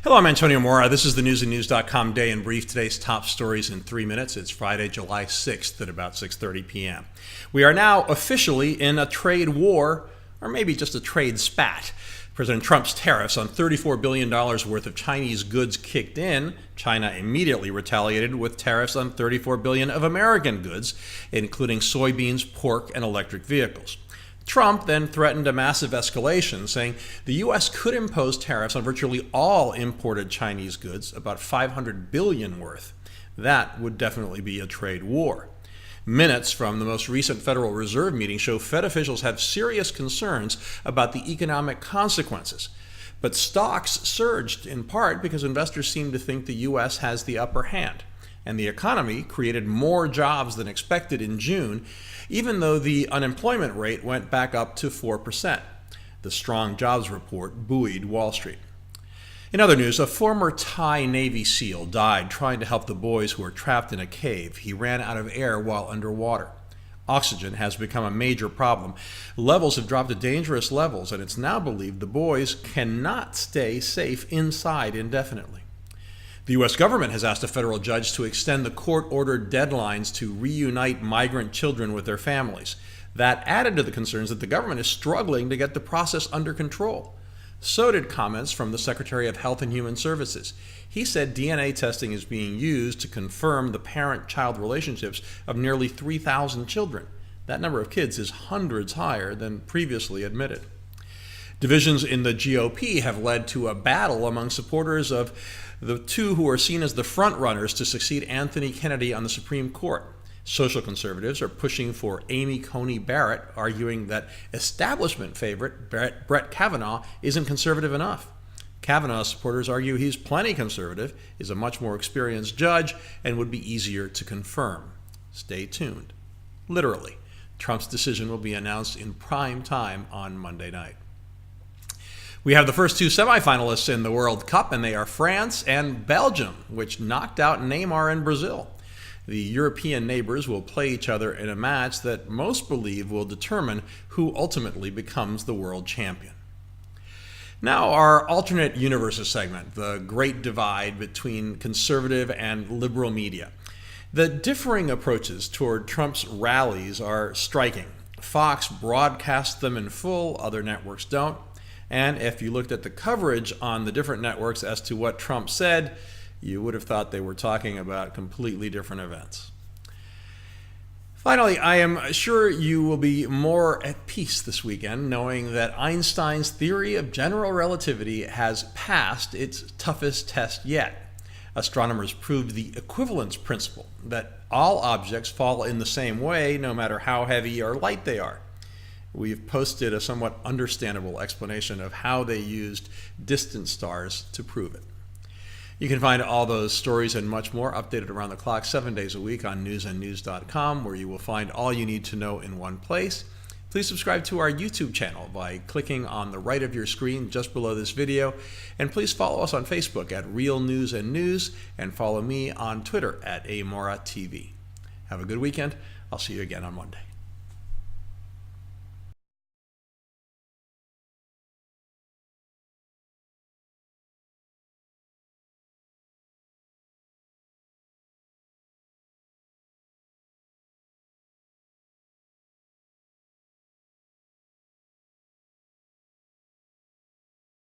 Hello, I'm Antonio Mora. This is the newsandnews.com Day in Brief. Today's top stories in 3 minutes. It's Friday, July 6th at about 6:30 p.m. We are now officially in a trade war, or maybe just a trade spat. President Trump's tariffs on $34 billion worth of Chinese goods kicked in. China immediately retaliated with tariffs on $34 billion of American goods, including soybeans, pork, and electric vehicles. Trump then threatened a massive escalation, saying the U.S. could impose tariffs on virtually all imported Chinese goods, about $500 billion worth. That would definitely be a trade war. Minutes from the most recent Federal Reserve meeting show Fed officials have serious concerns about the economic consequences. But stocks surged in part because investors seem to think the U.S. has the upper hand. And the economy created more jobs than expected in June, even though the unemployment rate went back up to 4%. The strong jobs report buoyed Wall Street. In other news, a former Thai Navy SEAL died trying to help the boys who were trapped in a cave. He ran out of air while underwater. Oxygen has become a major problem. Levels have dropped to dangerous levels, and it's now believed the boys cannot stay safe inside indefinitely. The U.S. government has asked a federal judge to extend the court-ordered deadlines to reunite migrant children with their families. That added to the concerns that the government is struggling to get the process under control. So did comments from the Secretary of Health and Human Services. He said DNA testing is being used to confirm the parent-child relationships of nearly 3,000 children. That number of kids is hundreds higher than previously admitted. Divisions in the GOP have led to a battle among supporters of the two who are seen as the front-runners to succeed Anthony Kennedy on the Supreme Court. Social conservatives are pushing for Amy Coney Barrett, arguing that establishment favorite Brett Kavanaugh isn't conservative enough. Kavanaugh supporters argue he's plenty conservative, is a much more experienced judge, and would be easier to confirm. Stay tuned. Literally, Trump's decision will be announced in prime time on Monday night. We have the first two semifinalists in the World Cup, and they are France and Belgium, which knocked out Neymar and Brazil. The European neighbors will play each other in a match that most believe will determine who ultimately becomes the world champion. Now, our alternate universes segment, the great divide between conservative and liberal media. The differing approaches toward Trump's rallies are striking. Fox broadcasts them in full, other networks don't. And if you looked at the coverage on the different networks as to what Trump said, you would have thought they were talking about completely different events. Finally, I am sure you will be more at peace this weekend knowing that Einstein's theory of general relativity has passed its toughest test yet. Astronomers proved the equivalence principle, that all objects fall in the same way no matter how heavy or light they are. We've posted a somewhat understandable explanation of how they used distant stars to prove it. You can find all those stories and much more updated around the clock 7 days a week on newsandnews.com, where you will find all you need to know in one place. Please subscribe to our YouTube channel by clicking on the right of your screen just below this video, and please follow us on Facebook at Real News and News, and follow me on Twitter at AMoraTV. Have a good weekend. I'll see you again on Monday.